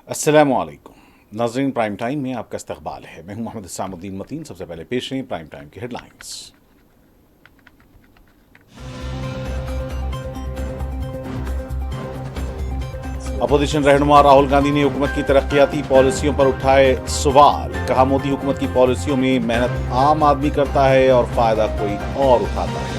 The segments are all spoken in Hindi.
अस्सलामुअलैकुम नाज़रीन, प्राइम टाइम में आपका इस्तकबाल है। मैं हूं मोहम्मद इस्सामुद्दीन मतीन। सबसे पहले पेश हैं प्राइम टाइम की हेडलाइंस। अपोजिशन रहनुमा राहुल गांधी ने हुकूमत की तरक्याती पॉलिसियों पर उठाए सवाल। कहा, मोदी हुकूमत की पॉलिसियों में मेहनत आम आदमी करता है और फायदा कोई और उठाता है।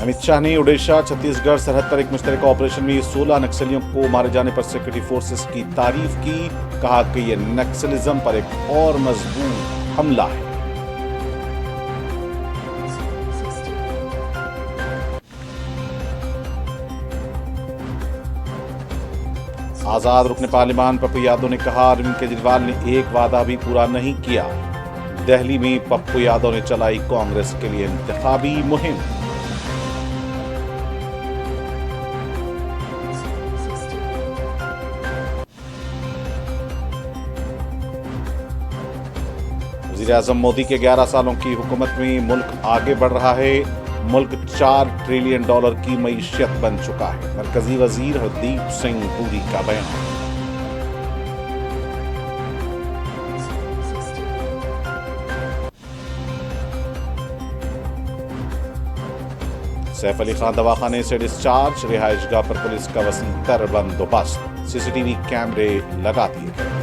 अमित शाह ने ओडिशा छत्तीसगढ़ सरहद पर एक मुश्तरका ऑपरेशन में 16 नक्सलियों को मारे जाने पर सिक्योरिटी फोर्सेस की तारीफ की। कहा कि यह नक्सलिज्म पर एक और मजबूत हमला है। आजाद रुकने पार्लिमान पप्पू यादव ने कहा, अरविंद केजरीवाल ने एक वादा भी पूरा नहीं किया। दिल्ली में पप्पू यादव ने चलाई कांग्रेस के लिए इंतखाबी मुहिम। वज़ीर-ए-आज़म मोदी के 11 सालों की हुकूमत में मुल्क आगे बढ़ रहा है। मुल्क $4 ट्रिलियन की मईशत बन चुका है। मरकजी वजीर हरदीप सिंह पुरी का बयान। सैफ अली खान दवाखाने से डिस्चार्ज। रिहायशगाह पर पुलिस का वसीतर बंदोबस्त। सीसीटीवी कैमरे लगा दिए गए।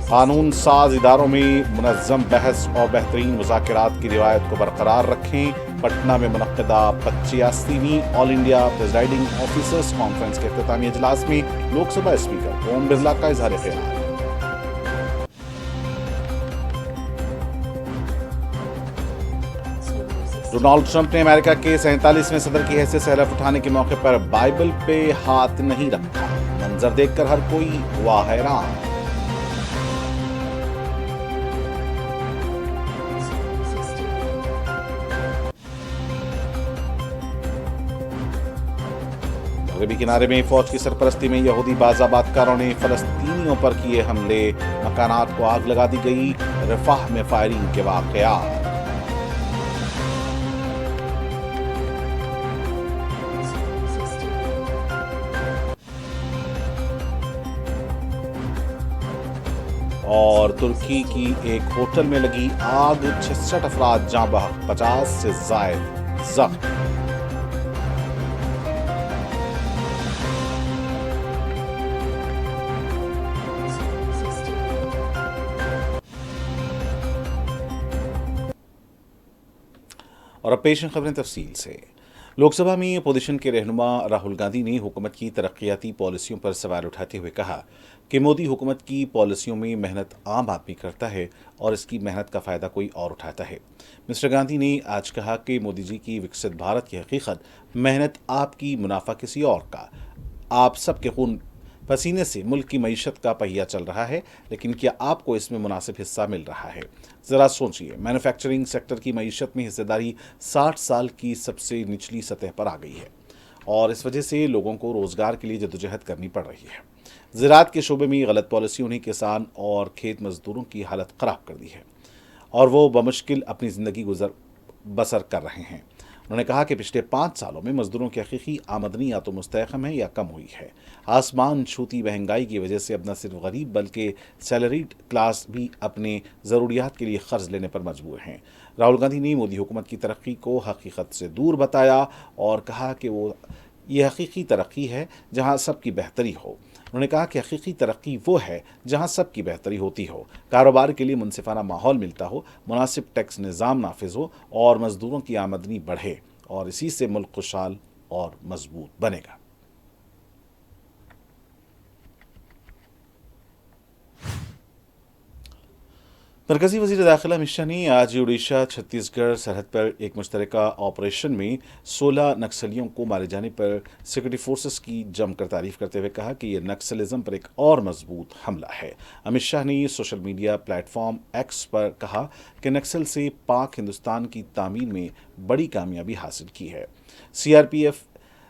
कानून साज इदारों में मुनज़्ज़म बहस और बेहतरीन मुज़ाकरात की रिवायत को बरकरार रखें। पटना में मुनक़्क़दा 85वीं all India presiding officers conference के इख्तितामी इजलास में लोकसभा स्पीकर ओम बिरला का इज़हार ख्याल। डोनाल्ड ट्रंप ने अमेरिका के 47वें सदर की हैसियत से हलफ उठाने के मौके पर बाइबल पे हाथ नहीं रखा। मंजर देखकर हर कोई हुआ हैरान। मगरबी किनारे में फौज की सरपरस्ती में यहूदी बाज़ाबातकारों ने फलस्तीनियों पर किए हमले। मकानात को आग लगा दी गई। रफाह में फायरिंग के वाक़यात। और तुर्की की एक होटल में लगी आग, 66 अफराद जाँ बहक, 50 से ज़ायद जख्म। और अब पेश हैं खबरें तफसील से। लोकसभा में अपोजिशन के रहनुमा राहुल गांधी ने हुकूमत की तरक्याती पॉलिसियों पर सवाल उठाते हुए कहा कि मोदी हुकूमत की पॉलिसियों में मेहनत आम आदमी करता है और इसकी मेहनत का फ़ायदा कोई और उठाता है। मिस्टर गांधी ने आज कहा कि मोदी जी की विकसित भारत की हकीकत मेहनत आपकी, मुनाफा किसी और का। आप सबके खून पसीने से मुल्क की मईशत का पहिया चल रहा है, लेकिन क्या आपको इसमें मुनासिब हिस्सा मिल रहा है? ज़रा सोचिए, मैन्युफैक्चरिंग सेक्टर की मईशत में हिस्सेदारी 60 साल की सबसे निचली सतह पर आ गई है और इस वजह से लोगों को रोज़गार के लिए जद्दोजहद करनी पड़ रही है। ज़राअत के शोबे में गलत पॉलिसियों ने किसान और खेत मजदूरों की हालत ख़राब कर दी है और वो बमुश्किल अपनी ज़िंदगी बसर कर रहे हैं। उन्होंने कहा कि पिछले 5 सालों में मजदूरों की हकीकी आमदनी या तो मुस्तहकम है या कम हुई है। आसमान छूती महंगाई की वजह से अब न सिर्फ गरीब बल्कि सैलरीड क्लास भी अपने ज़रूरियात के लिए कर्ज लेने पर मजबूर हैं। राहुल गांधी ने मोदी हुकूमत की तरक्की को हकीकत से दूर बताया और कहा कि ये हकीकी तरक्की है जहां सबकी बेहतरी हो। उन्होंने कहा कि हकीकी तरक्की वो है जहां सबकी बेहतरी होती हो, कारोबार के लिए मुनसिफाना माहौल मिलता हो, मुनासिब टैक्स निज़ाम नाफिज हो और मजदूरों की आमदनी बढ़े, और इसी से मुल्क खुशहाल और मजबूत बनेगा। मरकजी वज़ीर दाखिला अमित शाह ने आज उड़ीसा छत्तीसगढ़ सरहद पर एक मुश्तरका ऑपरेशन में 16 नक्सलियों को मारे जाने पर सिक्योरिटी फोर्सेस की जमकर तारीफ करते हुए कहा कि यह नक्सलिज्म पर एक और मजबूत हमला है। अमित शाह ने सोशल मीडिया प्लेटफॉर्म एक्स पर कहा कि नक्सल से पाक हिंदुस्तान की तामीर में बड़ी कामयाबी हासिल की है।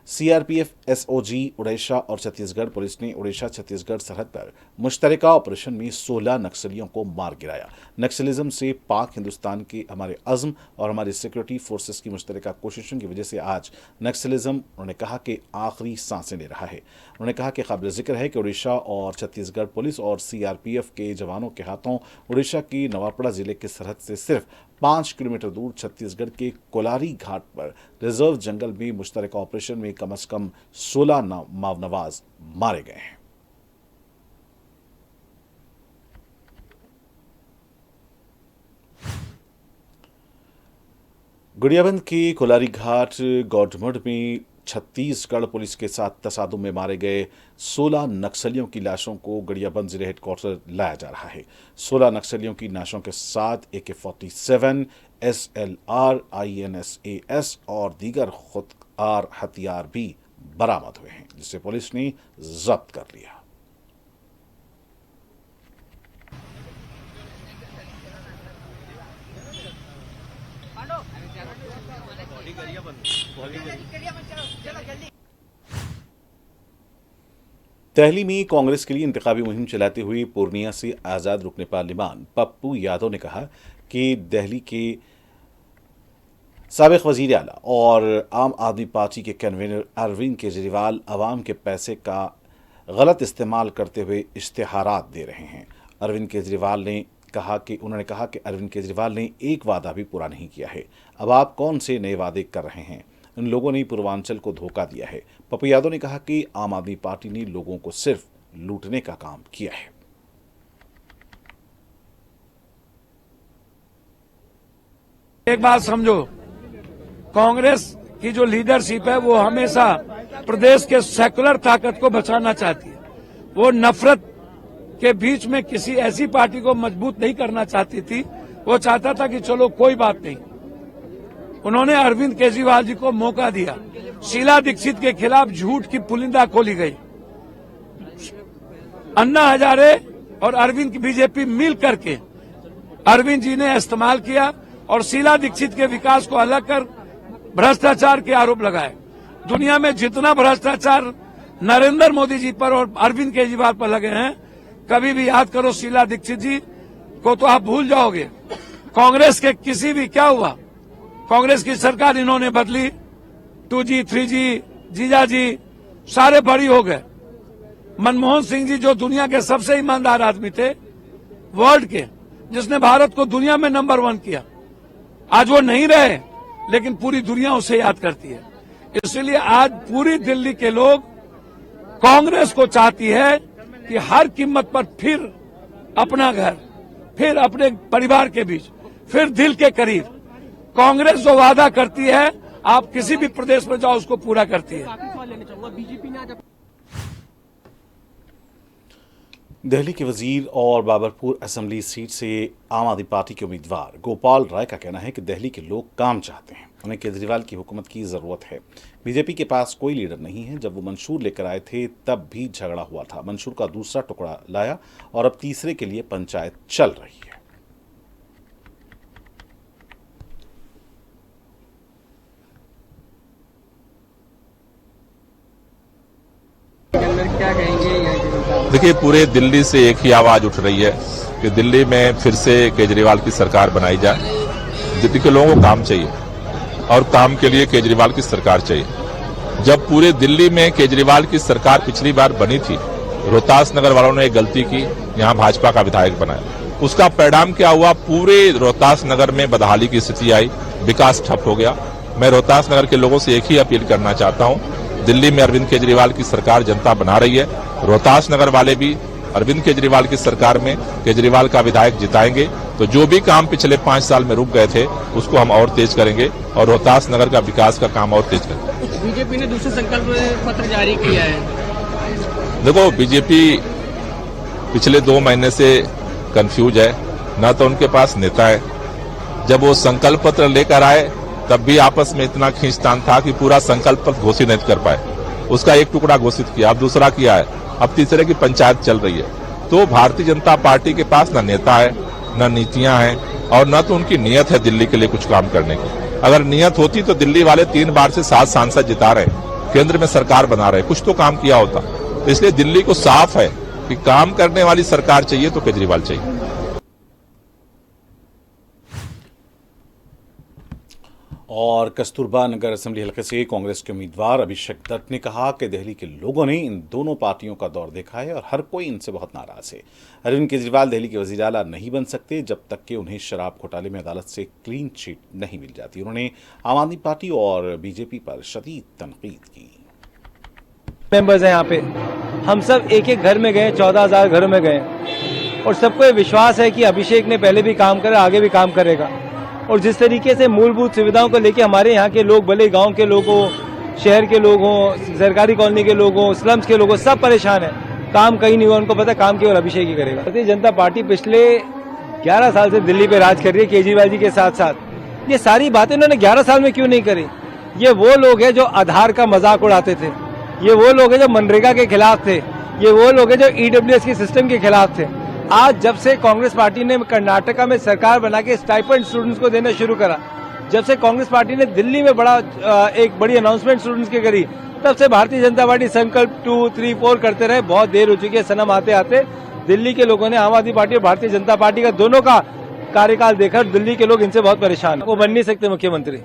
सीआरपीएफ एसओजी उड़ीसा और छत्तीसगढ़ पुलिस ने उड़ीसा छत्तीसगढ़ सरहद पर मुश्तरका ऑपरेशन में 16 नक्सलियों को मार गिराया। नक्सलिज्म से पाक हिंदुस्तान के हमारे अज़्म और हमारी सिक्योरिटी फोर्सेस की मुश्तरका कोशिशों की वजह से आज नक्सलिज्म, उन्होंने कहा कि आखिरी सांसें ले रहा है। उन्होंने कहा कि काबिल जिक्र है कि उड़ीसा और छत्तीसगढ़ पुलिस और सीआरपीएफ के जवानों के हाथों उड़ीसा की नवापड़ा जिले के सरहद से सिर्फ 5 किलोमीटर दूर छत्तीसगढ़ के कोलारी घाट पर रिजर्व जंगल में मुश्तरका ऑपरेशन में कम से कम 16 मावनवाज मारे गए हैं। गुड़ियाबंद के कोलारी घाट गौडमढ़ में छत्तीसगढ़ पुलिस के साथ तसादुम में मारे गए 16 नक्सलियों की लाशों को गरियाबंद जिले हेडक्वार्टर लाया जा रहा है। 16 नक्सलियों की लाशों के साथ AK-47, SLR, INSAS और दीगर खुदकार हथियार भी बरामद हुए हैं, जिसे पुलिस ने जब्त कर लिया। दहली में कांग्रेस के लिए इंतखाबी मुहिम चलाते हुए पूर्णिया से आजाद रुकन पार्लिमान पप्पू यादव ने कहा कि दहली के साबिक वजीर आला और आम आदमी पार्टी के कन्वीनर अरविंद केजरीवाल अवाम के पैसे का गलत इस्तेमाल करते हुए इश्तिहारात दे रहे हैं। उन्होंने कहा कि अरविंद केजरीवाल ने एक वादा भी पूरा नहीं किया है। अब आप कौन से नए वादे कर रहे हैं? इन लोगों ने पूर्वांचल को धोखा दिया है। पप्पू यादव ने कहा कि आम आदमी पार्टी ने लोगों को सिर्फ लूटने का काम किया है। एक बात समझो, कांग्रेस की जो लीडरशिप है वो हमेशा प्रदेश के सेकुलर ताकत को बचाना चाहती है। वो नफरत के बीच में किसी ऐसी पार्टी को मजबूत नहीं करना चाहती थी। वो चाहता था कि चलो कोई बात नहीं। उन्होंने अरविंद केजरीवाल जी को मौका दिया। शीला दीक्षित के खिलाफ झूठ की पुलिंदा खोली गई। अन्ना हजारे और अरविंद की बीजेपी मिल करके अरविंद जी ने इस्तेमाल किया और शीला दीक्षित के विकास को अलग कर भ्रष्टाचार के आरोप लगाए। दुनिया में जितना भ्रष्टाचार नरेंद्र मोदी जी पर और अरविंद केजरीवाल पर लगे हैं, कभी भी याद करो शीला दीक्षित जी को तो आप भूल जाओगे। कांग्रेस के किसी भी क्या हुआ, कांग्रेस की सरकार इन्होंने बदली, 2G 3G जीजाजी सारे बड़ी हो गए। मनमोहन सिंह जी जो दुनिया के सबसे ईमानदार आदमी थे वर्ल्ड के, जिसने भारत को दुनिया में नंबर 1 किया, आज वो नहीं रहे, लेकिन पूरी दुनिया उसे याद करती है। इसलिए आज पूरी दिल्ली के लोग कांग्रेस को चाहती है कि हर कीमत पर फिर अपना घर, फिर अपने परिवार के बीच, फिर दिल के करीब। कांग्रेस जो वादा करती है, आप किसी भी प्रदेश में जाओ उसको पूरा करती है। दिल्ली के वजीर और बाबरपुर असेंबली सीट से आम आदमी पार्टी के उम्मीदवार गोपाल राय का कहना है कि दिल्ली के लोग काम चाहते हैं, उन्हें केजरीवाल की हुकूमत की जरूरत है। बीजेपी के पास कोई लीडर नहीं है। जब वो मंशूर लेकर आए थे तब भी झगड़ा हुआ था। मंशूर का दूसरा टुकड़ा लाया और अब तीसरे के लिए पंचायत चल रही है। क्या कहेंगे? देखिए, पूरे दिल्ली से एक ही आवाज उठ रही है कि दिल्ली में फिर से केजरीवाल की सरकार बनाई जाए। दिल्ली के लोगों को काम चाहिए और काम के लिए केजरीवाल की सरकार चाहिए। जब पूरे दिल्ली में केजरीवाल की सरकार पिछली बार बनी थी, रोहतास नगर वालों ने एक गलती की, यहां भाजपा का विधायक बनाया। उसका परिणाम क्या हुआ? पूरे रोहतास नगर में बदहाली की स्थिति आई, विकास ठप हो गया। मैं रोहतास नगर के लोगों से एक ही अपील करना चाहता हूं, दिल्ली में अरविंद केजरीवाल की सरकार जनता बना रही है। रोहतास नगर वाले भी अरविंद केजरीवाल की सरकार में केजरीवाल का विधायक जिताएंगे, तो जो भी काम पिछले 5 साल में रुक गए थे उसको हम और तेज करेंगे और रोहतास नगर का विकास का काम और तेज करेंगे। बीजेपी ने दूसरे संकल्प पत्र जारी किया है। देखो, बीजेपी पिछले 2 महीने से कंफ्यूज है। न तो उनके पास नेता है। जब वो संकल्प पत्र लेकर आए तब भी आपस में इतना खींचतान था कि पूरा संकल्प पत्र घोषित नहीं कर पाए। उसका एक टुकड़ा घोषित किया, अब दूसरा किया है, अब तीसरे की पंचायत चल रही है। तो भारतीय जनता पार्टी के पास न नेता है, न नीतियां हैं और न तो उनकी नीयत है दिल्ली के लिए कुछ काम करने की। अगर नीयत होती तो दिल्ली वाले 3 बार से 7 सांसद जिता रहे, केंद्र में सरकार बना रहे, कुछ तो काम किया होता। तो इसलिए दिल्ली को साफ है कि काम करने वाली सरकार चाहिए तो केजरीवाल चाहिए। और कस्तूरबा नगर असेंबली हलके से कांग्रेस के उम्मीदवार अभिषेक दत्त ने कहा कि दिल्ली के लोगों ने इन दोनों पार्टियों का दौर देखा है और हर कोई इनसे बहुत नाराज है। अरविंद केजरीवाल दिल्ली के वजीर आला नहीं बन सकते जब तक कि उन्हें शराब घोटाले में अदालत से क्लीन चिट नहीं मिल जाती। उन्होंने आम आदमी पार्टी और बीजेपी पर शदीद तनकीद की। मेंबर्स हैं यहाँ पे, हम सब एक एक घर में गए, 14,000 घरों में गए और सबको ये विश्वास है कि अभिषेक ने पहले भी काम करा, आगे भी काम करेगा। और जिस तरीके से मूलभूत सुविधाओं को लेके हमारे यहाँ के लोग, भले गांव के लोग हों, शहर के लोग हों, सरकारी कॉलोनी के लोग हों, स्लम्स के लोग हों, सब परेशान हैं। काम कहीं नहीं हुआ, उनको पता काम केवल अभिषेक ही करेगा। भारतीय जनता पार्टी पिछले 11 साल से दिल्ली पे राज कर रही है केजरीवाल जी के साथ साथ। ये सारी बातें उन्होंने 11 साल में क्यों नहीं करी? ये वो लोग हैं जो आधार का मजाक उड़ाते थे, ये वो लोग हैं जो मनरेगा के खिलाफ थे, ये वो लोग हैं जो ईडब्ल्यूएस के सिस्टम के खिलाफ थे। आज जब से कांग्रेस पार्टी ने कर्नाटका में सरकार बना के स्टाइपेंड स्टूडेंट्स को देना शुरू करा, जब से कांग्रेस पार्टी ने दिल्ली में एक बड़ी अनाउंसमेंट स्टूडेंट्स की करी, तब से भारतीय जनता पार्टी संकल्प 2, 3, 4 करते रहे। बहुत देर हो चुकी है सनम आते आते। दिल्ली के लोगों ने आम आदमी पार्टी और भारतीय जनता पार्टी का दोनों का कार्यकाल देखा, दिल्ली के लोग इनसे बहुत परेशान है। वो बन नहीं सकते मुख्यमंत्री।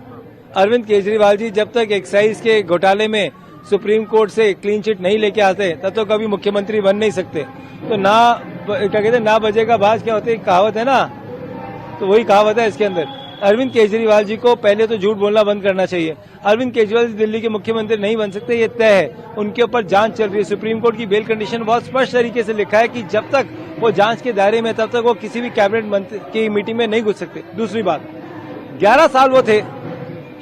अरविंद केजरीवाल जी जब तक एक्साइज के घोटाले में सुप्रीम कोर्ट से क्लीन चिट नहीं लेके आते तब तो कभी मुख्यमंत्री बन नहीं सकते। तो क्या कहते हैं, ना बजेगा बाज, क्या होती है कहावत है ना, तो वही कहावत है इसके अंदर। अरविंद केजरीवाल जी को पहले तो झूठ बोलना बंद करना चाहिए। अरविंद केजरीवाल जी दिल्ली के मुख्यमंत्री नहीं बन सकते, ये तय है। उनके ऊपर जांच चल रही है। सुप्रीम कोर्ट की बेल कंडीशन बहुत स्पष्ट तरीके से लिखा है कि जब तक वो जांच के दायरे में, तब तक वो किसी भी कैबिनेट मंत्री की मीटिंग में नहीं घुस सकते। दूसरी बात, 11 साल वो थे,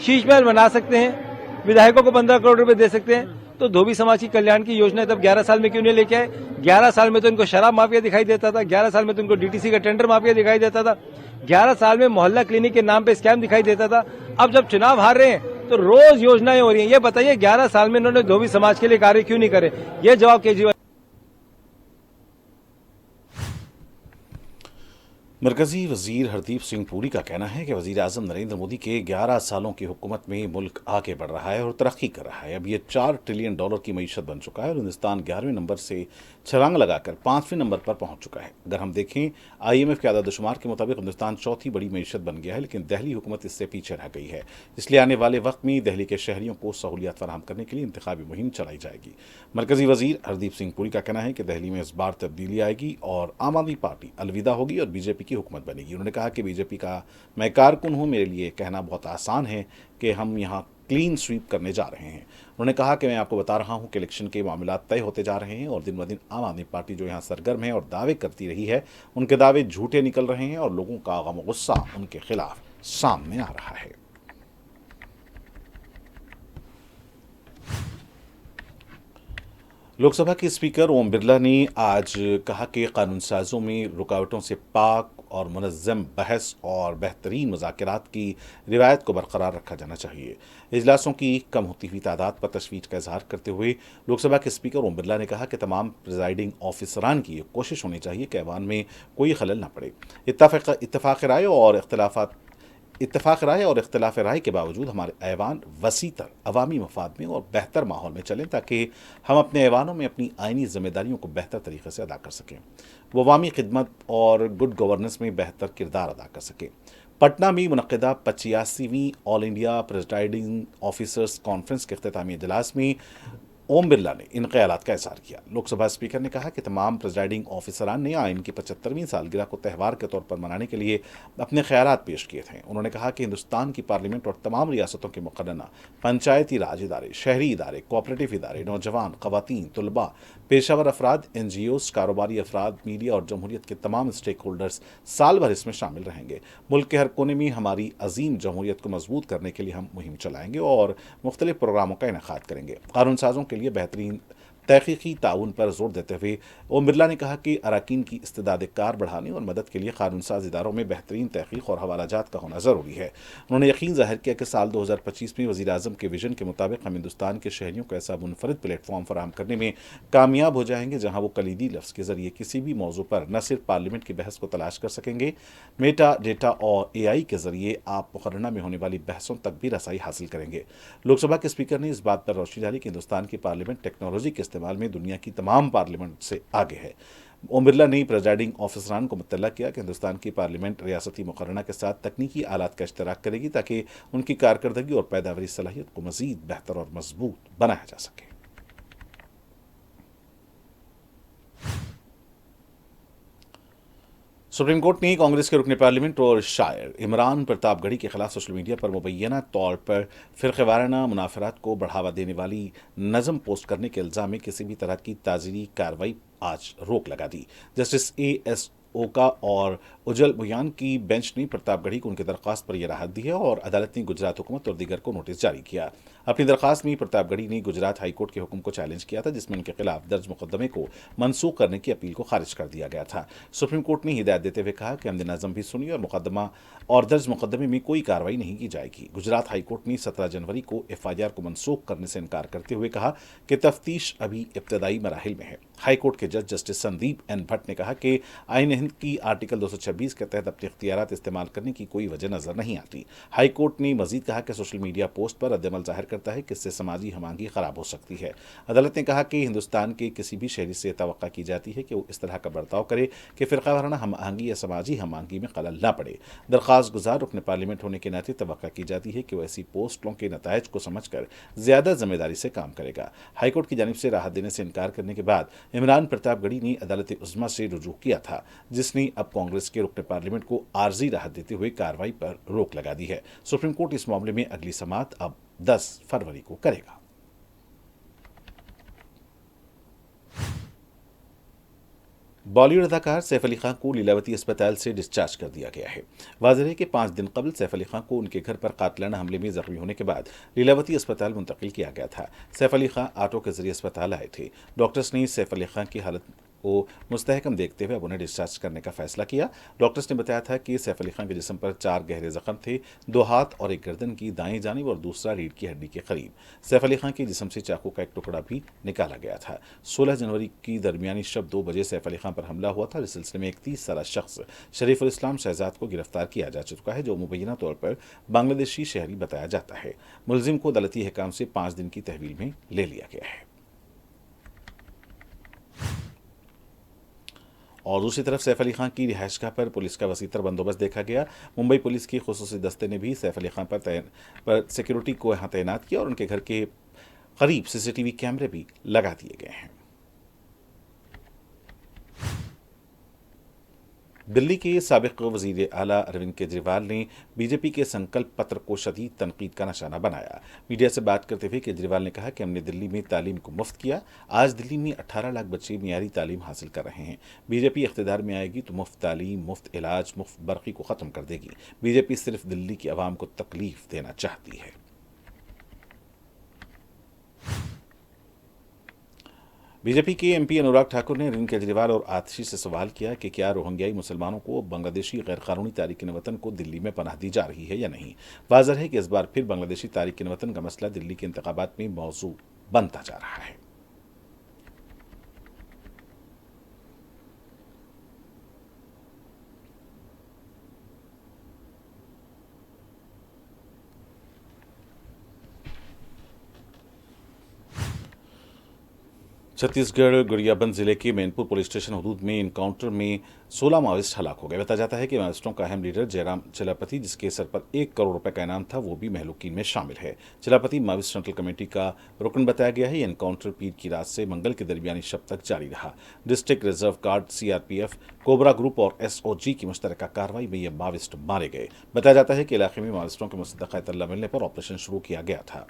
शीश महल बना सकते हैं, विधायकों को 15 करोड़ रुपए दे सकते हैं, तो धोबी समाज की कल्याण की योजना तब 11 साल में क्यों नहीं लेके आए? 11 साल में तो इनको शराब माफिया दिखाई देता था, 11 साल में तो इनको डीटीसी का टेंडर माफिया दिखाई देता था, 11 साल में मोहल्ला क्लिनिक के नाम पे स्कैम दिखाई देता था। अब जब चुनाव हार रहे हैं तो रोज योजनाएं हो रही हैं। ये बताइए 11 साल में इन्होंने धोबी समाज के लिए कार्य क्यों नहीं करे? ये जवाब केजरीवाल। मरकजी वजीर हरदीप सिंह पुरी का कहना है कि वजीर आजम नरेंद्र मोदी के 11 सालों की हुकूमत में मुल्क आगे बढ़ रहा है और तरक्की कर रहा है। अब ये $4 ट्रिलियन की मईशत बन चुका है और हिंदुस्तान 11वें नंबर से छलांग लगाकर 5वें नंबर पर पहुंच चुका है। अगर हम देखें IMF के आदादशुमार के मुताबिक हिंदुस्तान चौथी बड़ी मईशत बन गया है, लेकिन दिल्ली हुकूमत इससे पीछे रह गई है। इसलिए आने वाले वक्त में दिल्ली के शहरियों को सहूलियत फराहम करने के लिए इंतखाबी मुहिम चलाई जाएगी। मरकजी वजीर हरदीप सिंह पुरी का कहना है कि दिल्ली में इस बार तब्दीली आएगी और आम आदमी पार्टी अलविदा होगी और बीजेपी की हुकूमत बनेगी। उन्होंने कहा कि बीजेपी का मैं कारकुन हूं, मेरे लिए कहना बहुत आसान है कि हम यहां क्लीन स्वीप करने जा रहे हैं। उन्होंने कहा कि मैं आपको बता रहा हूं कि इलेक्शन के मामला तय होते जा रहे हैं और दिन ब दिन आम आदमी पार्टी जो यहां सरगर्म है और दावे करती रही है, उनके दावे झूठे निकल रहे हैं और लोगों का गम गुस्सा उनके खिलाफ सामने आ रहा है। लोकसभा के स्पीकर ओम बिरला ने आज कहा कि कानून साजों में रुकावटों से पाक और मुनज़्ज़म बहस और बेहतरीन मुज़ाकरात की रिवायत को बरकरार रखा जाना चाहिए। इजलासों की कम होती हुई तादाद पर तशवीश का इजहार करते हुए लोकसभा के स्पीकर ओम बिरला ने कहा कि तमाम प्रिजाइडिंग ऑफिसरान की कोशिश होनी चाहिए कि ऐवान में कोई खलल न पड़े। इत्तफाक़ राय और इख्तिलाफ राय के बावजूद हमारे ऐवान वसीतर अवामी मफाद में और बेहतर माहौल में चलें ताकि हम अपने ऐवानों में अपनी आइनी जिम्मेदारियों को बेहतर तरीके से अदा कर सकें, वो अवामी खिदमत और गुड गवर्नेंस में बेहतर किरदार अदा कर सकें। पटना में मुनक़िदा 85वीं all India presiding officers conference के इख्तितामी इजलास में ओम बिरला ने इन ख्यालात का इज़हार किया। लोकसभा स्पीकर ने कहा कि तमाम प्रिजाइडिंग ऑफिसरान ने आइन की 75वीं सालगिरह को त्यौहार के तौर पर मनाने के लिए अपने ख्यालात पेश किए थे। उन्होंने कहा कि हिंदुस्तान की पार्लियामेंट और तमाम रियासतों के मुक़र्रना पंचायती राज इदारे, शहरी इदारे, कोऑपरेटिव इदारे, नौजवान, ख़वातीन, तुलबा, पेशावर अफराद, NGOs, कारोबारी अफराद, मीडिया और जमहूरियत के तमाम स्टेक होल्डर्स साल भर इसमें शामिल रहेंगे। मुल्क के हर कोने में हमारी अजीम जमहूरियत को मजबूत करने के लिए हम मुहिम चलाएंगे और मुख्तलिफ प्रोग्रामों का इनेकाद करेंगे। कानून साजों के लिए बेहतरीन तहकीकी ताउन पर जोर देते हुए ओम बिरला ने कहा कि अरकान की इस्तेदाद कार बढ़ाने और मदद के लिए कानून साज इदारों में बेहतरीन तहकीक और हवालाजात का होना जरूरी है। उन्होंने यकीन जाहिर किया कि साल 2025 में वज़ीर आज़म के विजन के मुताबिक हम हिंदुस्तान के शहरियों को ऐसा मुनफरिद प्लेटफॉर्म फराहम करने में कामयाब हो जाएंगे जहां वो कलीदी लफ्ज़ के जरिए किसी भी मौजू पर न सिर्फ पार्लियामेंट की बहस को तलाश कर सकेंगे, मेटा डेटा और AI के जरिए आप मुकर्रना में होने वाली बहसों तक भी रसाई हासिल करेंगे। लोकसभा के स्पीकर ने इस बात पर रोशनी डाली कि हिंदुस्तान की पार्लियामेंट टेक्नोलॉजी के इस्तेमाल में दुनिया की तमाम पार्लियामेंट से आगे है। ओम बिरला ने प्रेजाइडिंग ऑफिसरान को मुतल्ला किया कि हिंदुस्तान की पार्लियामेंट रियासती मुकर्रना के साथ तकनीकी आलात का इश्तराक करेगी ताकि उनकी कारकर्दगी और पैदावारी सलाहियत को मजीद बेहतर और मजबूत बनाया जा सके। सुप्रीम कोर्ट ने कांग्रेस के रुकने पार्लियामेंट और शायर इमरान प्रतापगढ़ी के खिलाफ सोशल मीडिया पर मुबैना तौर पर फिरक़ेवाराना मुनाफरात को बढ़ावा देने वाली नज़म पोस्ट करने के इल्ज़ाम में किसी भी तरह की ताज़ीरी कार्रवाई आज रोक लगा दी। जस्टिस AS ओका और उजल बुयान की बेंच ने प्रतापगढ़ी को उनकी दरख्वास्त पर यह राहत दी है और अदालत ने गुजरात हुकूमत और दीगर को नोटिस जारी किया। अपनी दरख्वास्त में प्रतापगढ़ी ने गुजरात हाईकोर्ट के हुक्म को चैलेंज किया था जिसमें उनके खिलाफ दर्ज मुकदमे को मनसूख करने की अपील को खारिज कर दिया गया था। सुप्रीम कोर्ट ने हिदायत देते हुए कहा कि हमने नज़म भी सुनी और मुकदमा और दर्ज मुकदमे में कोई कार्रवाई नहीं की जाएगी। गुजरात हाईकोर्ट ने 17 जनवरी को FIR को मनसूख करने से इनकार करते हुए कहा कि तफ्तीश अभी इब्तदाई मराहिल में है। हाईकोर्ट के जज जस्टिस संदीप N भट्ट ने कहा कि आईन हिंद की आर्टिकल 226 के तहत अपने इख्तियारात इस्तेमाल करने की कोई वजह नजर नहीं आती। हाईकोर्ट ने मजीद कहा कि सोशल मीडिया पोस्ट पर रद्दमल जाहिर करता है कि इससे समाजी हमांगी खराब हो सकती है। अदालत ने कहा कि हिंदुस्तान के किसी भी शहरी से तवक्का की जाती है कि वो इस तरह का बर्ताव करे कि फिरकावाराना हम आहंगी या समाजी हम आहंगी में खलल न पड़े। दरख्वास्त गुजार रुकने पार्लियामेंट होने के नाते तवक्का की जाती है कि वो ऐसी पोस्टों के नतायज को समझकर ज्यादा जिम्मेदारी से काम करेगा। हाईकोर्ट की जानिब से राहत देने से इनकार करने के बाद इमरान प्रतापगढ़ी ने अदालत उज़्मा से रुजू किया था जिसने अब कांग्रेस के रुकने पार्लियामेंट को आर्जी राहत देते हुए कार्रवाई पर रोक लगा दी है। सुप्रीम कोर्ट इस मामले में अगली समाअत अब 10 फरवरी को करेगा। बॉलीवुड अदाकार सैफ अली खान को लीलावती अस्पताल से डिस्चार्ज कर दिया गया है। वाज़ेह है कि 5 दिन कबल सैफ अली खान को उनके घर पर कातिलाना हमले में जख्मी होने के बाद लीलावती अस्पताल मुंतकिल किया गया था। सैफ अली खान ऑटो के जरिए अस्पताल आए थे। डॉक्टर्स ने सैफ अली खान की हालत को मुस्तहकम देखते हुए अब उन्हें डिस्चार्ज करने का फैसला किया। डॉक्टर्स ने बताया था कि सैफ अली खान के जिस्म पर 4 गहरे जख्म थे, 2 हाथ और एक गर्दन की दाएं जानिब और दूसरा रीढ़ की हड्डी के करीब। सैफ अली खान के जिस्म से चाकू का एक टुकड़ा भी निकाला गया था। 16 जनवरी की दरमियानी शब 2 बजे सैफ अली खान पर हमला हुआ था। इस सिलसिले में एक 30 साला शख्स शरीफुल इस्लाम शहजाद को गिरफ्तार किया जा चुका है जो मुबैना तौर पर बांग्लादेशी शहरी बताया जाता है। मुलजिम को अदालती अहकाम से 5 दिन की तहवील में ले लिया गया है। और दूसरी तरफ सैफ अली खान की रिहाइशगाह पर पुलिस का वसीतर बंदोबस्त देखा गया। मुंबई पुलिस की खुसूसी दस्ते ने भी सैफ अली खान पर सिक्योरिटी को यहाँ तैनात किया और उनके घर के करीब CCTV कैमरे भी लगा दिए गए हैं। दिल्ली के साबिक वजीर आला अरविंद केजरीवाल ने बीजेपी के संकल्प पत्र को शदीद तनकीद का निशाना बनाया। मीडिया से बात करते हुए केजरीवाल ने कहा कि हमने दिल्ली में तालीम को मुफ्त किया। आज दिल्ली में 18 लाख बच्चे मियारी तालीम हासिल कर रहे हैं। बीजेपी इख्तिदार में आएगी तो मुफ्त तालीम, मुफ्त इलाज, मुफ्त बर्क़ी को ख़त्म कर देगी। बीजेपी सिर्फ दिल्ली की आवाम को तकलीफ देना चाहती है। बीजेपी के MP अनुराग ठाकुर ने अरविंद केजरीवाल और आतिशी से सवाल किया कि क्या रोहिंग्याई मुसलमानों को बांग्लादेशी गैरकानूनी तारिकीन वतन को दिल्ली में पनाह दी जा रही है या नहीं। वाज़ेह है कि इस बार फिर बांग्लादेशी तारिकीन वतन का मसला दिल्ली के इंतखाबात में मौजू बनता जा रहा है। छत्तीसगढ़ गरियाबंद जिले के मैनपुर पुलिस स्टेशन हदूद में इनकाउंटर में 16 माओवादिस्ट हलाक हो गए। बताया जाता है कि माओवादिस्टों का अहम लीडर जयराम चिलापति, जिसके सर पर 1 करोड़ रुपए का इनाम था, वो भी महलूकीन में शामिल है। चिलापति माओवादिस्ट सेंट्रल कमेटी का रुकन बताया गया है। यह इनकाउंटर पीर की रात से मंगल के दरमियानी शब तक जारी रहा। District reserve guard, CRPF, cobra group और SOG की मुश्तरका कार्रवाई में ये माओवादिस्ट मारे गए। बताया जाता है कि इलाके में माओवादिस्टों के मुसद्दक़ा इत्तला मिलने पर ऑपरेशन शुरू किया गया था।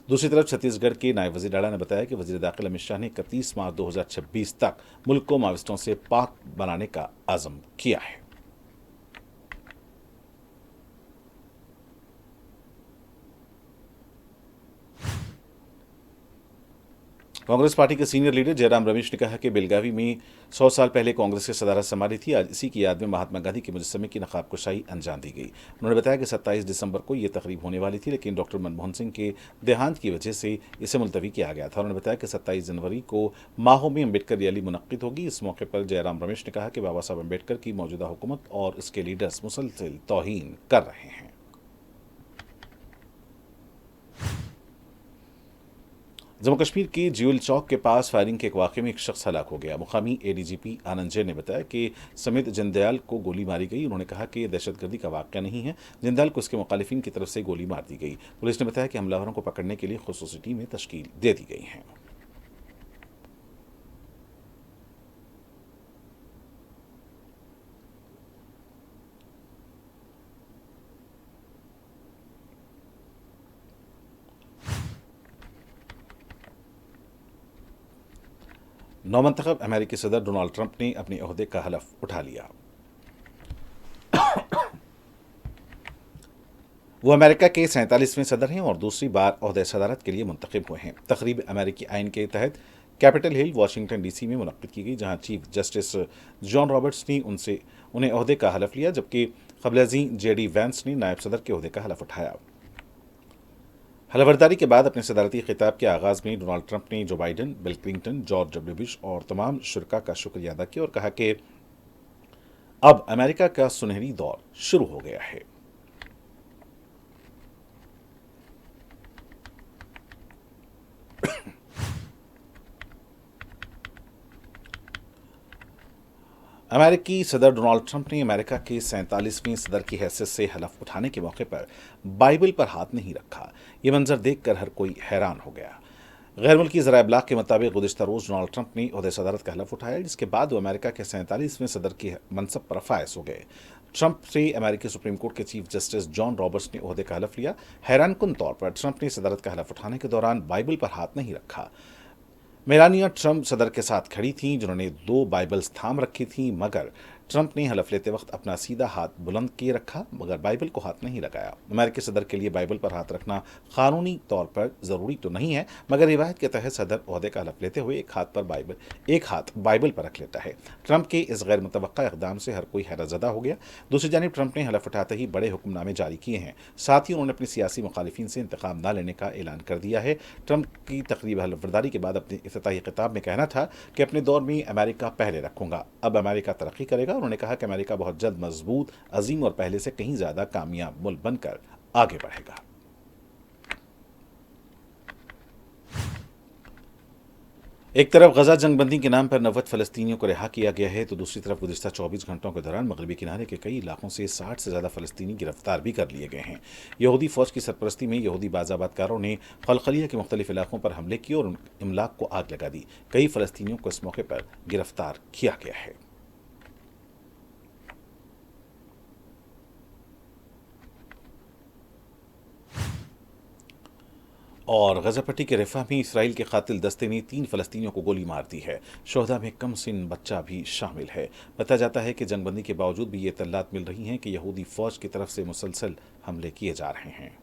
दूसरी तरफ छत्तीसगढ़ के नायब वजीर आला ने बताया कि वजीर दाखिल अमित शाह ने 31 मार्च 2026 तक मुल्क को माओवादिस्टों से पाक बनाने का आज़म किया है। कांग्रेस पार्टी के सीनियर लीडर जयराम रमेश ने कहा कि बेलगावी में 100 साल पहले कांग्रेस की सदारत संभाली थी। आज इसी की याद में महात्मा गांधी के मुजस्समे की नकाबकुशाई अंजाम दी गई। उन्होंने बताया कि 27 दिसंबर को यह तकरीब होने वाली थी, लेकिन डॉक्टर मनमोहन सिंह के देहांत की वजह से इसे मुलतवी किया गया था। उन्होंने बताया कि 27 जनवरी को माहो में अम्बेडकर रैली मुनक्किद होगी। इस मौके पर जयराम रमेश ने कहा कि बाबा साहब अम्बेडकर की मौजूदा हुकूमत और इसके लीडर्स मुसलसल तौहीन कर रहे हैं। जम्मू कश्मीर के ज्यूल चौक के पास फायरिंग के एक वाक़े में एक शख्स हलाक हो गया। मुकामी एडीजीपी आनंद जैन ने बताया कि समित जंदयाल को गोली मारी गई। उन्होंने कहा कि यह दहशतगर्दी का वाक़या नहीं है। जंदयाल को उसके मुखालिफिन की तरफ से गोली मार दी गई। पुलिस ने बताया कि हमलावरों को पकड़ने के लिए खुसूसी टीमें तश्कील दे दी गई हैं। नौमंतखब अमेरिकी सदर डोनाल्ड ट्रंप ने अपने ओहदे का हलफ उठा लिया। वो अमेरिका के 47वें सदर हैं और दूसरी बार ओहदे सदारत के लिए मुंतखब हुए हैं। तकरीब अमेरिकी आइन के तहत कैपिटल हिल वाशिंगटन डीसी में मुनक्किद की गई, जहां चीफ जस्टिस जॉन रॉबर्ट्स ने उन्हें ओहदे का हलफ लिया, जबकि क़ब्ल-ए-ज़ीं जेडी वैंस ने नायब सदर के ओहदे का हलफ उठाया। हलफबरदारी के बाद अपने सदारती खिताब के आगाज में डोनाल्ड ट्रंप ने जो Biden, bill Clinton, George W Bush और तमाम शुरका का शुक्रिया अदा किया और कहा कि अब अमेरिका का सुनहरी दौर शुरू हो गया है। अमेरिकी सदर डोनाल्ड ट्रंप ने अमेरिका के 47वें सदर की हैसियत से हलफ उठाने के मौके पर बाइबल पर हाथ नहीं रखा। ये मंजर देखकर हर कोई हैरान हो गया। गैर मुल्की ज़राए इब्लाग के मुताबिक गुज़िश्ता रोज़ डोनाल्ड ट्रंप ने ओहदे सदारत का हलफ उठाया, जिसके बाद वो अमेरिका के 47वें सदर की मनसब पर फायज हो गए। ट्रंप से अमेरिकी सुप्रीम कोर्ट के चीफ जस्टिस जॉन रॉबर्ट्स ने ओहदे का हलफ लिया। हैरानकुन तौर पर ट्रंप ने सदारत का हलफ उठाने के दौरान बाइबल पर हाथ नहीं रखा। मेलानिया ट्रंप सदर के साथ खड़ी थीं, जिन्होंने 2 बाइबल्स थाम रखी थीं, मगर ट्रंप ने हलफ लेते वक्त अपना सीधा हाथ बुलंद किए रखा, मगर बाइबल को हाथ नहीं लगाया। अमेरिकी सदर के लिए बाइबल पर हाथ रखना कानूनी तौर पर ज़रूरी तो नहीं है, मगर रिवायत के तहत सदर ओहदे का हलफ लेते हुए एक हाथ बाइबल पर रख लेता है। ट्रंप के इस गैर मुतवक्का इक़दाम से हर कोई हैरतज़दा हो गया। दूसरी जानिब ट्रंप ने हलफ उठाते ही बड़े हुक्मनामे जारी किए हैं। साथ ही उन्होंने अपने सियासी मुखालिफिन से इंतकाम न लेने का ऐलान कर दिया है। ट्रंप की तकरीब हलफबरदारी के बाद अपने इफ्तिताही खिताब में कहना था कि अपने दौर में अमेरिका पहले रखूंगा, अब अमेरिका तरक्की करेगा। उन्होंने कहा कि अमेरिका बहुत जल्द मजबूत, अजीम और पहले से कहीं ज्यादा कामयाब मुल्क बनकर आगे बढ़ेगा। एक तरफ गजा जंगबंदी के नाम पर 90 फलस्तीनियों को रिहा किया गया है, तो दूसरी तरफ गुज़िश्ता 24 घंटों के दौरान मगरबी किनारे के कई इलाकों से 60 से ज़्यादा फलस्तीनी गिरफ्तार भी कर लिए गए हैं। यहूदी फ़ौज की सरपरस्ती में यहूदी बाज़ाबातकारों ने खलखलिया के मुख्तलिफ इलाकों पर हमले किए और इमलाक को आग लगा दी। कई फलस्तीनियों को इस मौके पर गिरफ्तार किया गया है। और गजा पट्टी के रफ़ा में इसराइल के कातिल दस्ते ने 3 फलस्तीनियों को गोली मार दी है। शोहदा में कम सिन बच्चा भी शामिल है। बताया जाता है कि जंगबंदी के बावजूद भी ये इत्तलात मिल रही हैं कि यहूदी फ़ौज की तरफ से मुसलसल हमले किए जा रहे हैं।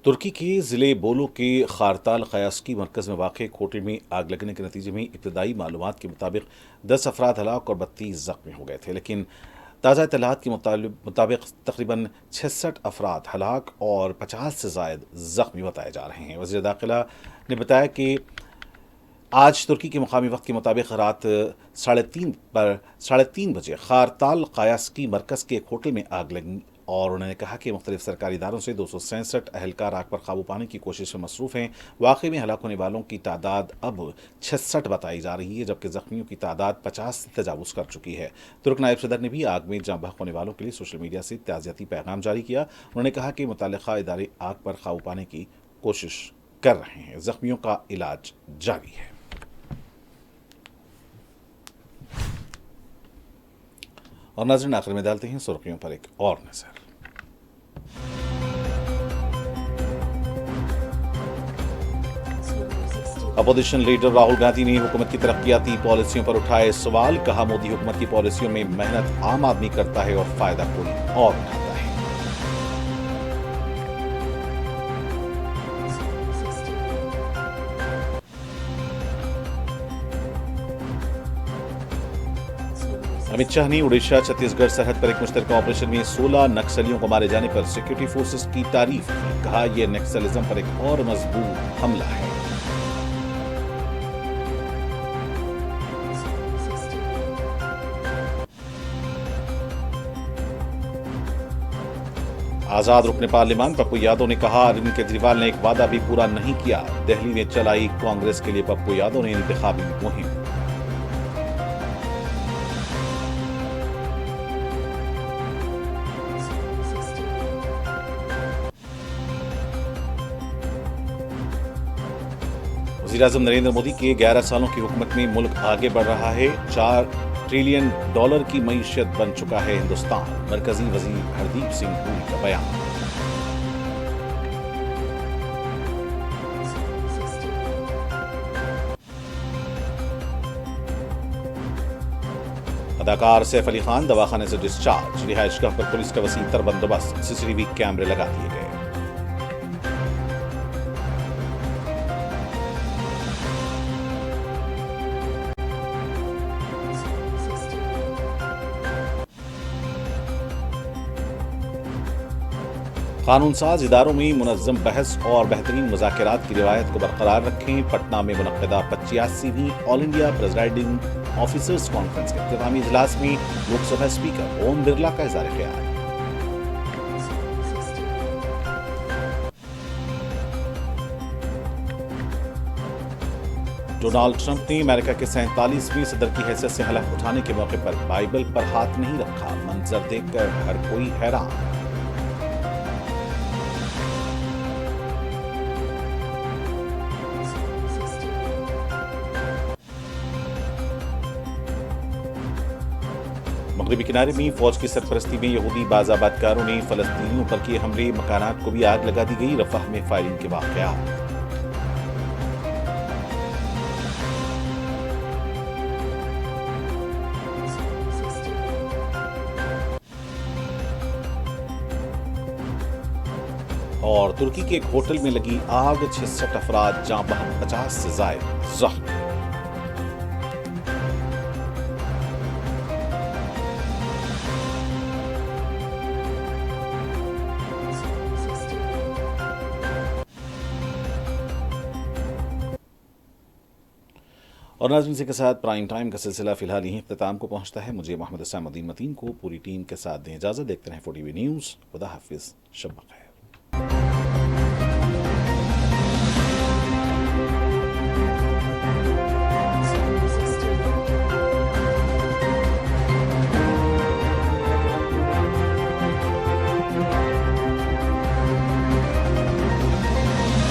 तुर्की के ज़िले बोलो के खारताल क़यास्की मरकज़ में वाक़ एक होटल में आग लगने के नतीजे में इब्तदाई मालूमात के मुताबिक 10 अफराद हलाक और 32 ज़ख्मी हो गए थे, लेकिन ताज़ा इत्तलात के मुताबिक तकरीबन 66 अफराद हलाक और 50 से ज़ायद ज़ख्मी बताए जा रहे हैं। वज़ीर दाखिला ने बताया कि आज तुर्की के मुकामी वक्त के मुताबिक रात 3:30 बजे खारताल क़यास्की मरकज़ के एक होटल में आग लगी और उन्होंने कहा कि मुख्तलिफ सरकारी इदारों से 267 अहलकार आग पर काबू पाने की कोशिश में मसरूफ़ हैं। वाक़े में हलाक होने वालों की तादाद अब 66 बताई जा रही है, जबकि ज़ख्मियों की तादाद 50 से तजावुज़ कर चुकी है। तुर्क नायब सदर ने भी आग में जाँ बहक होने वालों के लिए सोशल मीडिया से ताज़ियती पैगाम जारी किया। उन्होंने कहा कि मुतल्लिक़ा इदारे आग पर काबू पाने की कोशिश कर रहे हैं। ज़ख्मियों का इलाज जारी है। और नाज़रीन, आखिर में डालते हैं सुर्खियों पर एक और नज़र। अपोजिशन लीडर राहुल गांधी ने हुकूमत की तरक्याती पॉलिसियों पर उठाए सवाल। कहा, मोदी हुकूमत की पॉलिसियों में मेहनत आम आदमी करता है और फायदा कोई और उठाता है। अमित शाह ने उड़ीसा छत्तीसगढ़ सरहद पर एक मुश्तरका ऑपरेशन में 16 नक्सलियों को मारे जाने पर सिक्योरिटी फोर्सेस की तारीफ की। कहा, यह नक्सलिज्म पर एक और मजबूत हमला है। आजाद रुकने पार्लियामान पप्पू यादव ने कहा, अरविंद केजरीवाल ने एक वादा भी पूरा नहीं किया। दिल्ली में चलाई कांग्रेस के लिए पप्पू यादव ने इंतखाबी मुहिम। वज़ीर-ए-आज़म नरेंद्र मोदी के 11 सालों की हुकूमत में मुल्क आगे बढ़ रहा है। $4 ट्रिलियन की मईशत बन चुका है हिंदुस्तान। मरकजी वजीर हरदीप सिंह पुरी का बयान। अदाकार सैफ अली खान दवाखाने से डिस्चार्ज। रिहायशगाह पर पुलिस का वसीतर बंदोबस्त। सीसीटीवी कैमरे लगा दिए गए। कानून साज इदारों में मुनज़्ज़म बहस और बेहतरीन मुज़ाकरात की रिवायत को बरकरार रखें। पटना में मुनक़्क़दा 85वीं ऑल इंडिया प्रेसिडेंटिंग ऑफिसर्स कॉन्फ्रेंस के इख्तितामी इजलास में लोकसभा स्पीकर ओम बिरला का इज़हार ख्याल। डोनाल्ड ट्रंप ने अमेरिका के 47वें सदर की हैसियत से हलफ उठाने के मौके पर बाइबल पर हाथ नहीं रखा। मंजर देखकर हर कोई हैरान। मगरबी किनारे में फौज की सरपरस्ती में यहूदी बाज़ाबातकारों ने फलस्तीनियों पर किए हमले। मकानात को भी आग लगा दी गई। रफ़ाह में फायरिंग के वाक़यात। और तुर्की के एक होटल में लगी आग। 66 अफराद जाँ बहक, 50 से ज़ायद ज़ख्मी। और नाज़रीन, इसी के साथ प्राइम टाइम का सिलसिला फिलहाल यहीं इख्तिताम को पहुंचता है। मुझे मोहम्मद हुसैन मदीन मतीन को पूरी टीम के साथ दें इजाज़त। देखते रहें 4TV न्यूज़। खुदा हाफिज़, शब बख़ैर।